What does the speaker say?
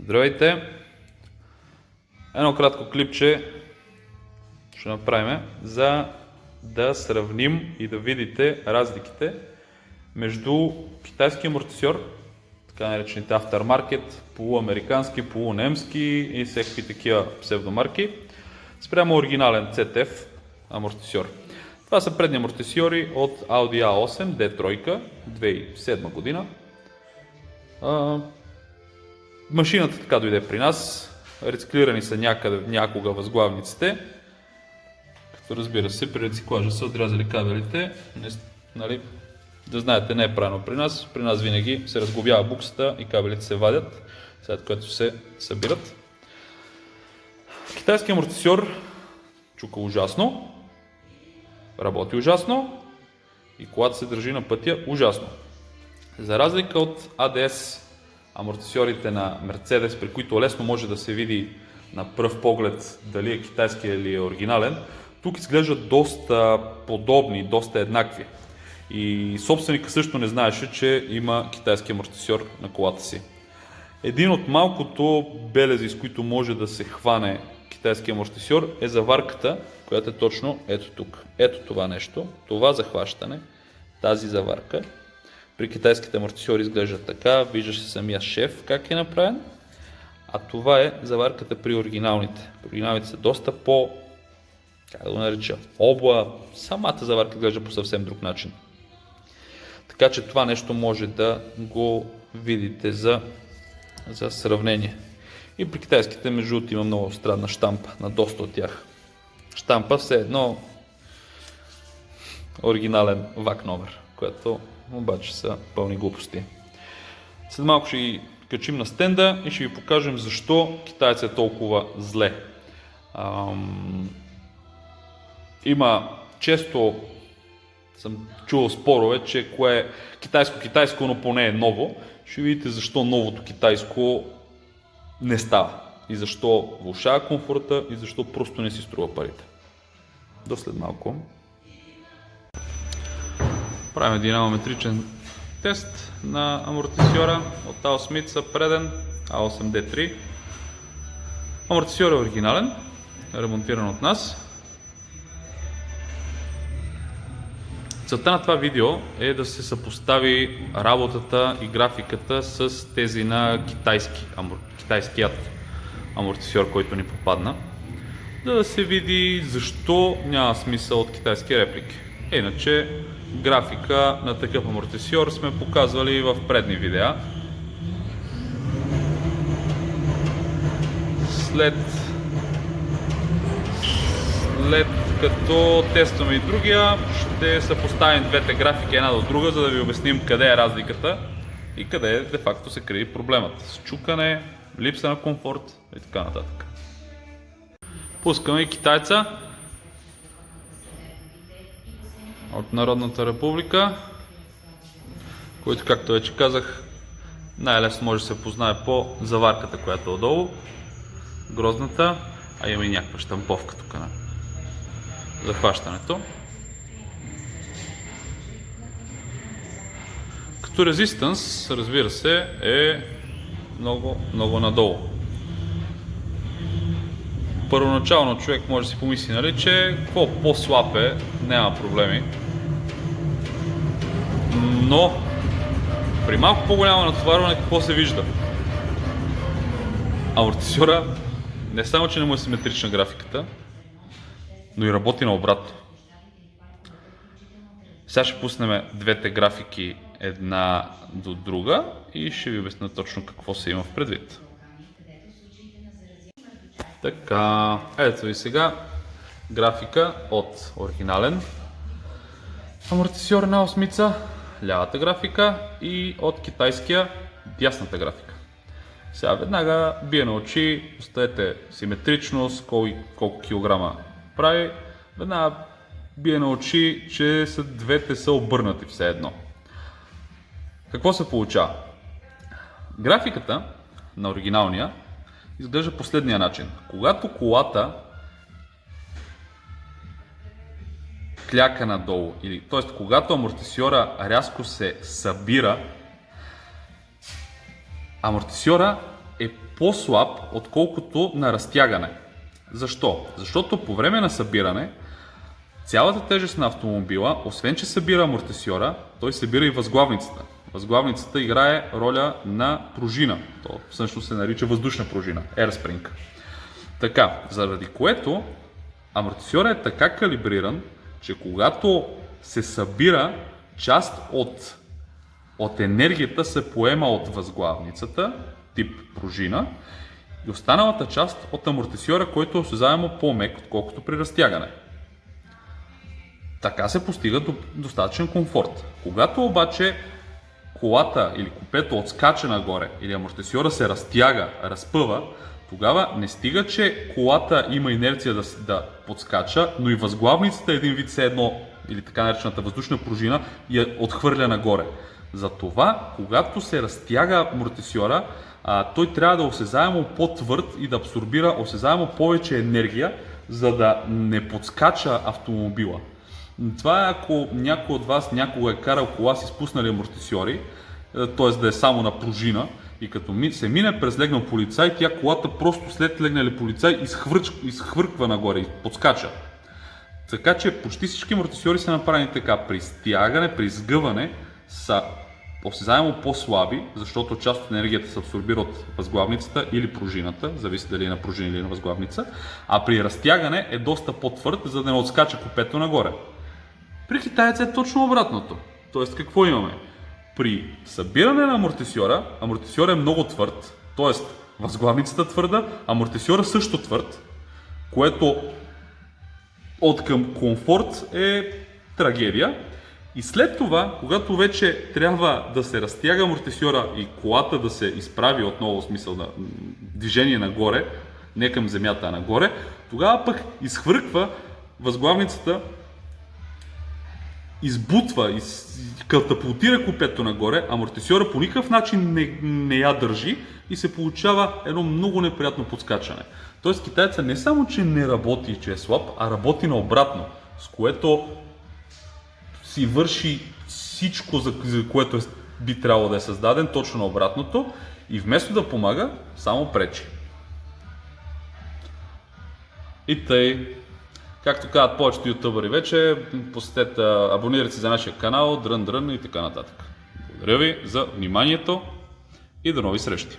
Здравейте! Едно кратко клипче ще направим, за да сравним и да видите разликите между китайски амортисьор, така наречените aftermarket, полуамерикански, полунемски и всякакви такива псевдомарки, спрямо оригинален CTF амортисьор. Това са предни амортисьори от Audi A8 D3 2007 година. Машината така дойде при нас, рециклирани са някога възглавниците, като разбира се при рециклажа са отрязали кабелите, нали, да знаете, не е правилно при нас винаги се разглобява буксата и кабелите се вадят, след което се събират. Китайски амортисьор чука ужасно, работи ужасно и колата се държи на пътя ужасно. За разлика от ADS амортисьорите на Mercedes, при които лесно може да се види на пръв поглед дали е китайски или е оригинален, тук изглеждат доста подобни, доста еднакви. И собственика също не знаеше, че има китайски амортисьор на колата си. Един от малкото белези, с които може да се хване китайски амортисьор, е заварката, която е точно ето тук. Ето това нещо, това захващане, тази заварка. При китайските амортисьори изглежда така, виждаш се самия шеф как е направен, а това е заварката при оригиналните. Оригиналните са доста по, как да го нареча, обла, самата заварка изглежда по съвсем друг начин. Така че това нещо може да го видите за сравнение. И при китайските, между другото, има много странна щампа на доста от тях. Щампа все едно оригинален ВАК номер, което обаче са пълни глупости. След малко ще ги качим на стенда и ще ви покажем защо китайцът е толкова зле. Има често съм чувал спорове, че кое е китайско, но поне е ново. Ще видите защо новото китайско не става и защо влошава комфорта и защо просто не си струва парите. До след малко. Правим динамометричен тест на амортисьора от Aosmith преден A8D3. Амортисьор е оригинален, ремонтиран от нас. Целта на това видео е да се съпостави работата и графиката с тези на китайският амортисьор, който ни попадна, за да се види защо няма смисъл от китайски реплики. Иначе графика на такъв амортисьор сме показвали в предни видеа. След като тестваме и другия, ще съпоставим двете графики една до друга, за да ви обясним къде е разликата и къде де-факто се крие проблемът. Счукане, липса на комфорт и така нататък. Пускаме и китайца от Народната република, който, както вече казах, най-лесно може да се познае по заварката, която е отдолу, грозната, а има и някаква щамповка тук на захващането. Като резистанс, разбира се, е много надолу. Първоначално човек може да си помисли, нали, че какво по-слаб е, няма проблеми. Но при малко по-голямо натоварване какво се вижда? Амортисьора не само, че не му е симетрична графиката, но и работи наобратно. Сега ще пуснем двете графики една до друга и ще ви обясня точно какво се има в предвид. Така, ето и сега графика от оригинален амортисьор на Aosmith, лявата графика, и от китайския дясната графика. Сега веднага бие на очи, оставете симетричност, колко килограма прави, веднага бие на очи, че двете са обърнати все едно. Какво се получава? Графиката на оригиналния изглежда последния начин. Когато колата кляка надолу, т.е. когато амортисьора рязко се събира, амортисьора е по-слаб, отколкото на разтягане. Защо? Защото по време на събиране цялата тежест на автомобила, освен че събира амортисьора, той събира и възглавницата. Възглавницата играе роля на пружина. То всъщност се нарича въздушна пружина, air spring. Така, заради което амортисьора е така калибриран, че когато се събира, част от енергията се поема от възглавницата, тип пружина, и останалата част от амортисьора, който е осезаемо по-мек, отколкото при разтягане. Така се постига достатъчен комфорт. Когато обаче колата или купето отскача нагоре или амортисьора се разтяга, разпъва, тогава не стига, че колата има инерция да подскача, но и възглавницата е един вид все едно, или така наречената въздушна пружина, я отхвърля нагоре. Затова, когато се разтяга амортисьора, той трябва да е осезаемо по-твърд и да абсорбира осезаемо повече енергия, за да не подскача автомобила. Това е ако някой от вас някога е карал кола с изпуснали амортисьори, т.е. да е само на пружина, и като се мине през легнал полицай, тя колата просто след легнали полицай изхвърква нагоре и подскача. Така че почти всички амортисьори са направени така. При стягане, при сгъване са осезаемо по-слаби, защото част от енергията се абсорбира от възглавницата или пружината, зависи дали е на пружина или на възглавница, а при разтягане е доста по-твърд, за да не отскача копето нагоре. При китайца е точно обратното. Тоест какво имаме? При събиране на амортисьора е много твърд, т.е. възглавницата твърда, амортисьора също твърд, което от към комфорт е трагедия. И след това, когато вече трябва да се разтяга амортисьора и колата да се изправи отново, в смисъл на движение нагоре, не към земята, а нагоре, тогава пък изхвърква възглавницата, избутва, катапултира копето нагоре, амортисьора по никакъв начин не я държи и се получава едно много неприятно подскачане. Тоест китайца не само, че не работи, че е слаб, а работи наобратно, с което си върши всичко, за което би трябвало да е създаден, точно на обратното, и вместо да помага, само пречи. И тъй, както казват повечето ютубъри вече, посетете, абонирайте се за нашия канал, дрън и така нататък. Благодаря ви за вниманието и до нови срещи!